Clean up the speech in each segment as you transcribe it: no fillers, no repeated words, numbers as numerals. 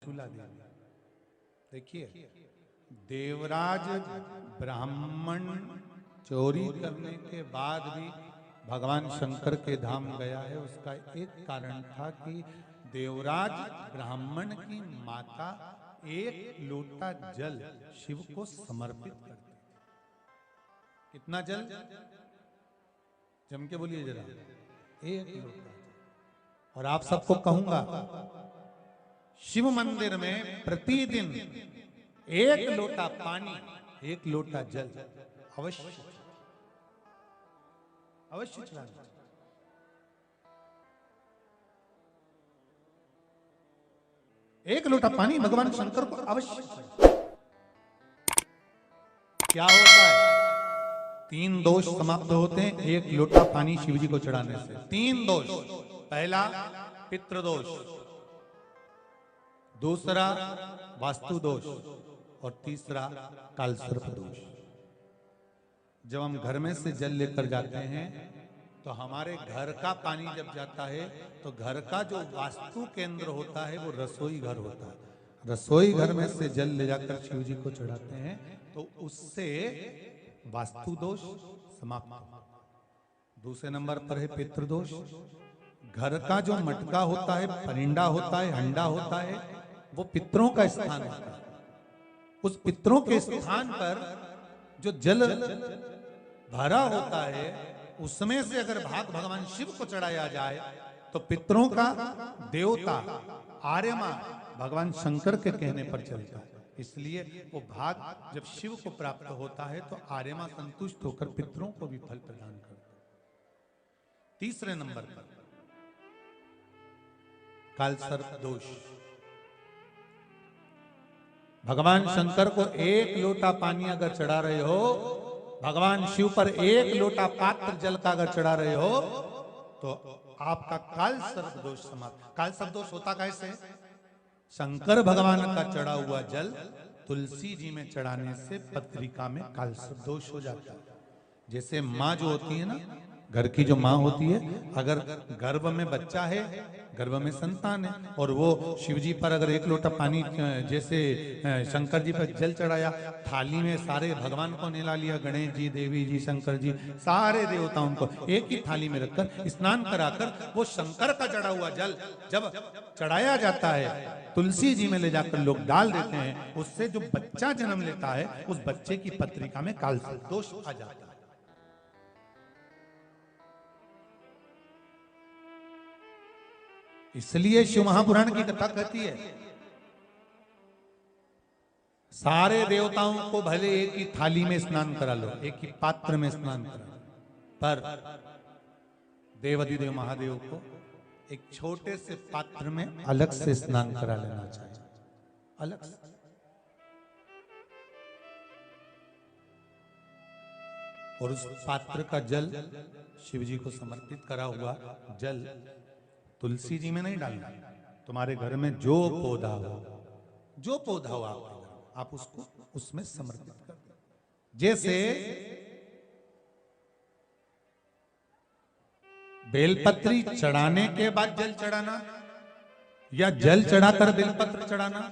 चूला देवी। देखिए, देवराज ब्राह्मण चोरी करने के बाद भी भगवान शंकर के धाम गया है। उसका एक कारण था कि देवराज ब्राह्मण की माता एक लोटा जल शिव को समर्पित करती थी। कितना जल? जम के बोलिए जरा। एक लोटा। और आप सबको कहूंगा, शिव मंदिर में प्रतिदिन एक लोटा पानी, एक लोटा जल अवश्य अवश्य चढ़ाना। एक लोटा पानी भगवान शंकर को अवश्य चढ़ाना। क्या होता है? 3 दोष समाप्त होते हैं एक लोटा पानी शिव जी को चढ़ाने से। 3 दोष। पहला पितृदोष, दूसरा वास्तु दोष और तीसरा कालसर्प दोष। जब हम घर में से जल लेकर जाते हैं तो हमारे घर का पानी जब जाता है तो घर का जो वास्तु केंद्र होता है वो रसोई घर होता है। रसोई घर में से जल ले जाकर शिव जी को चढ़ाते हैं तो उससे वास्तु दोष समाप्त। दूसरे नंबर पर है पितृदोष। घर का जो मटका होता है, परिंडा होता है, हंडा होता है, वो पितरों का स्थान होता है। उस पितरों के स्थान पर जो जल भरा होता है उसमें से अगर भाग भगवान शिव को चढ़ाया जाए तो पितरों का देवता आर्यमा भगवान शंकर के कहने पर चलता है। इसलिए वो भाग जब शिव को प्राप्त होता है तो आर्यमा संतुष्ट होकर पितरों को भी फल प्रदान करता है। तीसरे नंबर पर कालसर्प दोष। भगवान शंकर को एक लोटा पानी अगर चढ़ा रहे हो, भगवान शिव पर एक लोटा पात्र जल का अगर चढ़ा रहे हो तो आपका कालसर्प दोष समाप्त। कालसर्प दोष होता कैसे? शंकर भगवान का चढ़ा हुआ जल तुलसी जी में चढ़ाने से पत्रिका में कालसर्प दोष हो जाता है। जैसे माँ जो होती है ना, घर की जो माँ होती है, अगर गर्भ में बच्चा है, गर्भ में संतान है, और वो शिव जी पर अगर एक लोटा पानी जैसे शंकर जी पर जल चढ़ाया, थाली में सारे भगवान को निला लिया, गणेश जी, देवी जी, शंकर जी, सारे देवताओं को एक ही थाली में रखकर स्नान कराकर वो शंकर का चढ़ा हुआ जल जब चढ़ाया जाता है तुलसी जी में ले जाकर लोग डाल देते हैं, उससे जो बच्चा जन्म लेता है उस बच्चे की पत्रिका में कालसर्प दोष आ जाता है। इसलिए शिव महापुराण की कथा कहती है सारे देवताओं को भले एक ही थाली में स्नान करा लो, एक ही पात्र में स्नान करा लो, पर देवाधिदेव महादेव को एक छोटे से पात्र में अलग से स्नान करा लेना चाहिए, अलग से। और उस पात्र का जल शिव जी को समर्पित करा हुआ जल तुलसी जी में नहीं डालना। तुम्हारे घर में जो पौधा हो, जो पौधा हो आप उसको उसमें समर्पित कर दो। जैसे बेलपत्री चढ़ाने के बाद जल चढ़ाना या जल चढ़ाकर बेलपत्र चढ़ाना।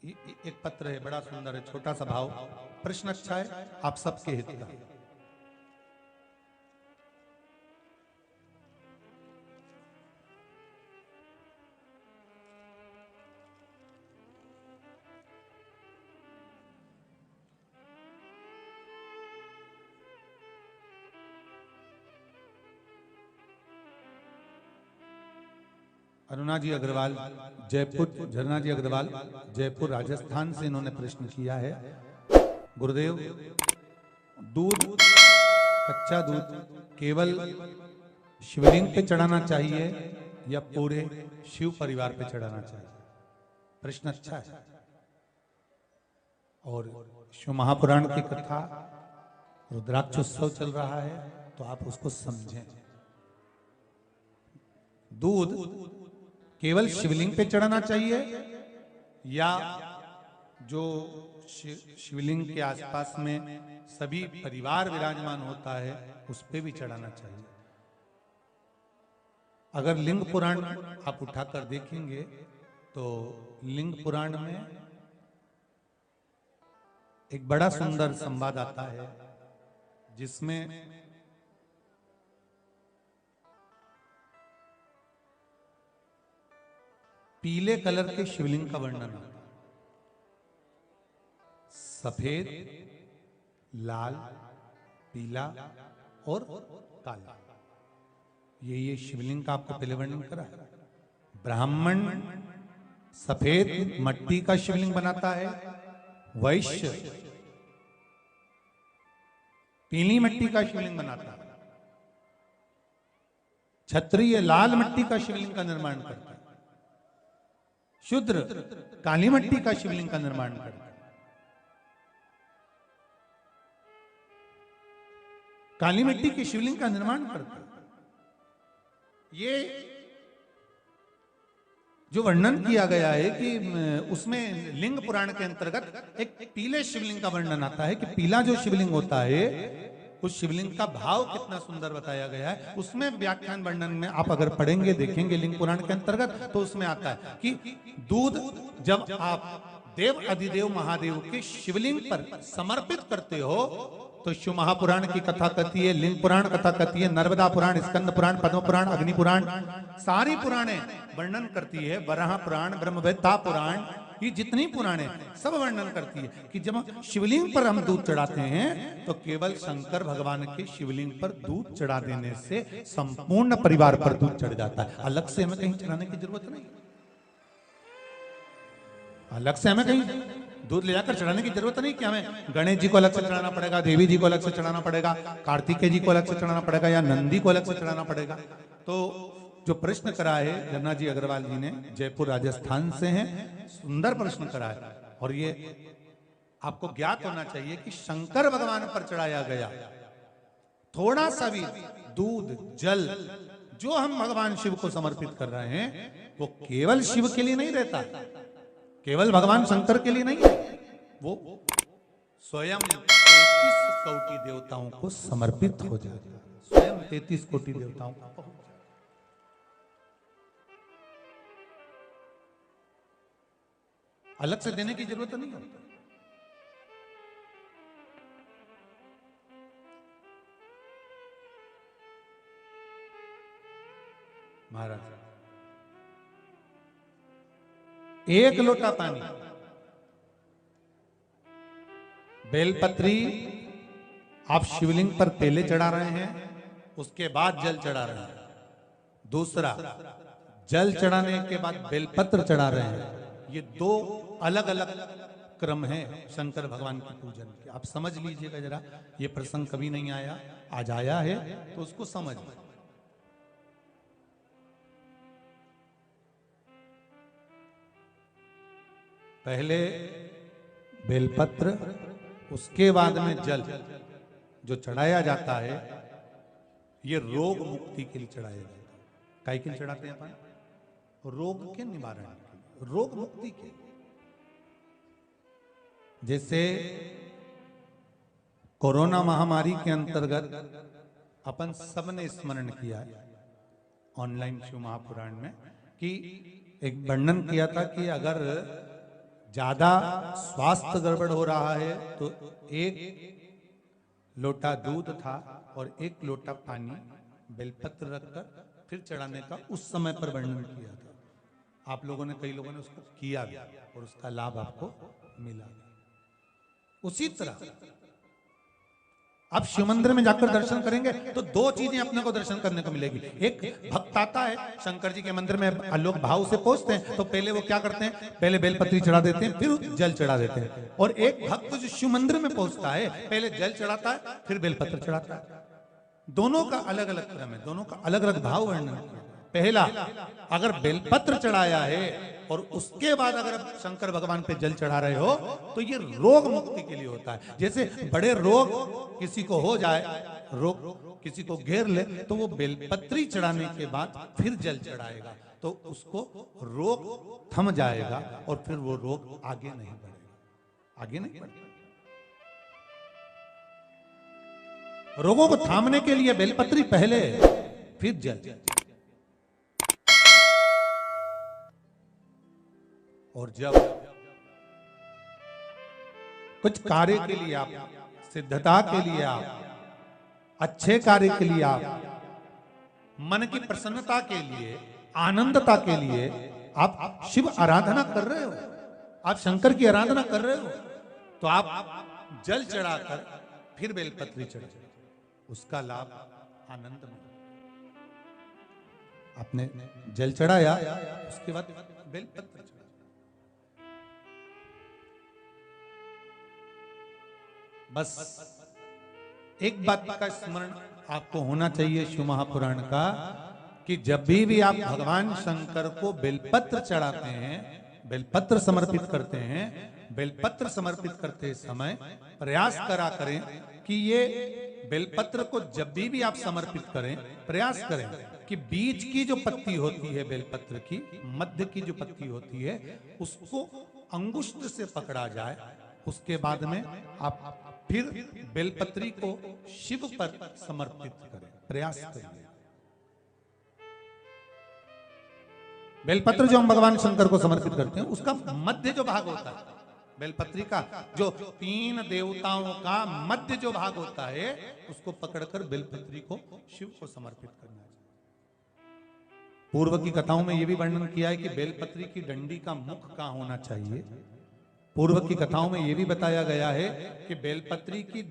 एक पत्र है, बड़ा सुंदर है, छोटा सा भाव, प्रश्न अच्छा है, आप सबके हित का। अरुणा जी अग्रवाल जयपुर, झरना जी अग्रवाल जयपुर राजस्थान से इन्होंने प्रश्न किया है, गुरुदेव दूध, कच्चा दूध केवल शिवलिंग पे चढ़ाना चाहिए या पूरे शिव परिवार पे चढ़ाना चाहिए? प्रश्न अच्छा है। और शिव महापुराण की कथा रुद्राक्ष उत्सव चल रहा है तो आप उसको समझें। दूध केवल शिवलिंग पे चढ़ाना चाहिए या जो शिवलिंग के आसपास में सभी परिवार विराजमान होता है उस पे भी चढ़ाना चाहिए? अगर लिंग पुराण आप उठाकर देखेंगे तो लिंग पुराण में एक बड़ा सुंदर संवाद आता है जिसमें पीले कलर के शिवलिंग का वर्णन आता है। सफेद, लाल, पीला और काला, ये शिवलिंग का आपको पहले वर्णन करा है। ब्राह्मण सफेद मट्टी का शिवलिंग बनाता है, वैश्य पीली मट्टी का शिवलिंग बनाता है, क्षत्रिय लाल मट्टी का शिवलिंग का निर्माण करता है, शूद्र काली मट्टी का शिवलिंग का निर्माण करता है। काली मिट्टी के शिवलिंग का निर्माण करता है। ये जो वर्णन किया गया है कि उसमें लिंग पुराण के अंतर्गत एक पीले शिवलिंग का वर्णन आता है कि पीला जो शिवलिंग होता है उस शिवलिंग का भाव कितना सुंदर बताया गया है। उसमें व्याख्यान वर्णन में आप अगर पढ़ेंगे देखेंगे लिंग पुराण के अंतर्गत तो उसमें आता है कि दूध जब आप देव अधिदेव महादेव के शिवलिंग पर समर्पित करते हो तो शिव महापुराण की कथा कहती है, लिंग पुराण कथा कहती है, नर्मदा पुराण, स्कंद पुराण, पद्म पुराण, अग्नि पुराण, सारी पुराणे वर्णन करती है। वराह पुराण, ब्रह्मवेत्ता पुराण, ये जितनी पुराणे सब वर्णन करती है कि जब शिवलिंग पर हम दूध चढ़ाते हैं तो केवल शंकर भगवान के शिवलिंग पर दूध चढ़ा देने से संपूर्ण परिवार पर दूध चढ़ जाता है। अलग से हमें कहीं चढ़ाने की जरूरत नहीं, अलग से हमें कहीं दूध ले जाकर चढ़ाने की जरूरत नहीं कि हमें गणेश जी को अलग से चढ़ाना पड़ेगा, देवी जी को अलग से चढ़ाना पड़ेगा, कार्तिकेय जी को अलग से चढ़ाना पड़ेगा या नंदी को अलग से चढ़ाना पड़ेगा। तो जो प्रश्न करा है जन्ना जी अग्रवाल जी ने, जयपुर राजस्थान से हैं, सुंदर प्रश्न करा है। और ये आपको ज्ञात होना चाहिए कि शंकर भगवान पर चढ़ाया गया थोड़ा सा भी दूध जल जो हम भगवान शिव को समर्पित कर रहे हैं वो केवल शिव के लिए नहीं रहता, केवल भगवान शंकर के लिए नहीं है, वो स्वयं 33 कोटि देवताओं को समर्पित हो जाएगा, स्वयं 33 कोटि देवताओं को पहुंच जाएगा। अलग से देने की जरूरत नहीं होती। महाराज एक लोटा पानी, बेलपत्री आप शिवलिंग पर पहले चढ़ा रहे हैं, उसके बाद जल चढ़ा रहे हैं। दूसरा, जल चढ़ाने के बाद बेलपत्र चढ़ा रहे हैं। ये दो अलग अलग क्रम है शंकर भगवान की पूजन के। आप समझ लीजिएगा जरा, ये प्रसंग कभी नहीं आया, आज आया है तो उसको समझ। पहले बेलपत्र, उसके बाद में जल जो चढ़ाया जाता है ये रोग मुक्ति के लिए चढ़ाया जाता है। काहे के लिए चढ़ाते हैं अपन? रोग के निवारण के लिए, रोग मुक्ति के लिए। जैसे कोरोना महामारी के अंतर्गत अपन सबने स्मरण किया है ऑनलाइन शिव महापुराण में कि एक वर्णन किया था कि अगर ज्यादा स्वास्थ्य गड़बड़ हो रहा है तो एक लोटा दूध था और एक लोटा पानी बेलपत्र रखकर फिर चढ़ाने का उस समय पर वर्णन किया था। आप लोगों ने, कई लोगों ने उसको किया भी और उसका लाभ आपको मिला। उसी तरह आप शिव मंदिर में जाकर दर्शन करेंगे तो दो चीजें अपने को दर्शन करने को मिलेगी। एक भक्त आता है शंकर जी के मंदिर में, लोग भाव से पहुंचते हैं तो पहले वो क्या करते हैं, पहले बेलपत्री चढ़ा देते हैं, फिर जल चढ़ा देते हैं। और एक भक्त जो शिव मंदिर में पहुंचता है पहले जल चढ़ाता है फिर बेलपत्र चढ़ाता है। दोनों का अलग अलग क्रम है, दोनों का अलग अलग भाव वर्णन है। पहला, अगर बेलपत्र चढ़ाया है और उसके बाद अगर आप शंकर भगवान पे जल चढ़ा रहे हो तो ये रोग मुक्ति के लिए होता है। जैसे बड़े रोग किसी को हो जाए, रोग किसी को घेर ले तो वो बेलपत्री चढ़ाने के बाद फिर जल चढ़ाएगा तो उसको रोग थम जाएगा और फिर वो रोग आगे नहीं बढ़ेगा, आगे नहीं बढ़ेगा। रोगों को थामने के लिए बेलपत्री पहले फिर जल। और जब कुछ कार्य के लिए आप, सिद्धता के लिए आप, अच्छे कार्य के लिए आप, मन की प्रसन्नता के लिए, आनंदता के लिए आप शिव आराधना कर रहे हो, आप शंकर की आराधना कर रहे हो, तो आप जल चढ़ाकर फिर बेलपत्री चढ़ाओ, उसका लाभ आनंद में। आपने जल चढ़ाया, उसके बाद बेलपत्र चढ़ा। बस एक बात का स्मरण आपको होना चाहिए शिव महापुराण का, कि जब भी आप भगवान शंकर को बेलपत्र चढ़ाते हैं, बेलपत्र समर्पित करते हैं, बेलपत्र समर्पित करते समय प्रयास करा करें कि ये बेलपत्र को जब भी आप समर्पित करें, प्रयास करें कि बीच की जो पत्ती होती है बेलपत्र की, मध्य की जो पत्ती होती है, उसको अंगुष्ठ से पकड़ा जाए। उसके बाद में आप फिर बेलपत्री को शिव पर समर्पित करें, प्रयास करिए। बेलपत्र जो हम भगवान शंकर को समर्पित करते हैं, उसका मध्य जो भाग होता है, बेलपत्री का जो 3 देवताओं का मध्य जो भाग होता है, उसको पकड़कर बेलपत्री को शिव को समर्पित करना चाहिए। पूर्व की कथाओं में यह भी वर्णन किया है कि बेलपत्री की डंडी का मुख कहां होना चाहिए। पूर्व की कथाओं में यह भी बताया गया है कि बेलपत्री की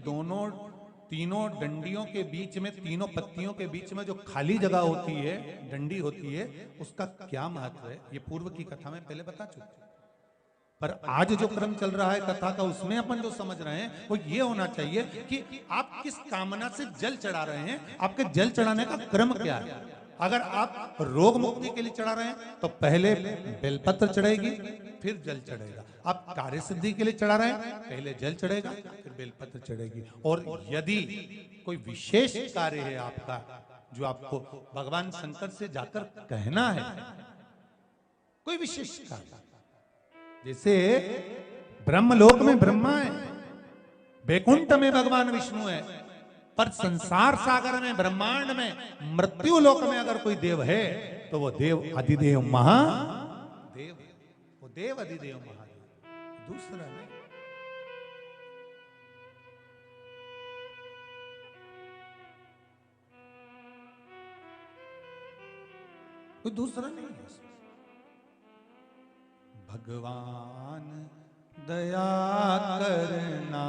तीनों डंडियों के बीच में, तीनों पत्तियों के बीच में जो खाली जगह होती है, डंडी होती है, उसका क्या महत्व है, ये पूर्व की कथा में पहले बता चुके। पर आज जो क्रम चल रहा है कथा का, उसमें अपन जो समझ रहे हैं वो ये होना चाहिए कि आप किस कामना से जल चढ़ा रहे हैं, आपके जल चढ़ाने का क्रम क्या है। अगर आप रोग मुक्ति के लिए चढ़ा रहे हैं तो पहले बेलपत्र चढ़ेगी, फिर जल चढ़ेगा। आप कार्य सिद्धि के लिए चढ़ा रहे हैं, पहले जल चढ़ेगा, फिर बेलपत्र चढ़ेगी। और यदि कोई विशेष कार्य है आपका, जो आपको भगवान शंकर से जाकर कहना है, कोई विशेष कार्य, जैसे ब्रह्मलोक में ब्रह्मा है, बैकुंठ में भगवान विष्णु है, पर संसार सागर में, ब्रह्मांड में, मृत्यु लोक में अगर कोई देव है तो वो देव अधिदेव महादेव, वो देव अधिदेव महादेव, दूसरा नहीं। कोई दूसरा नहीं है। भगवान दया करना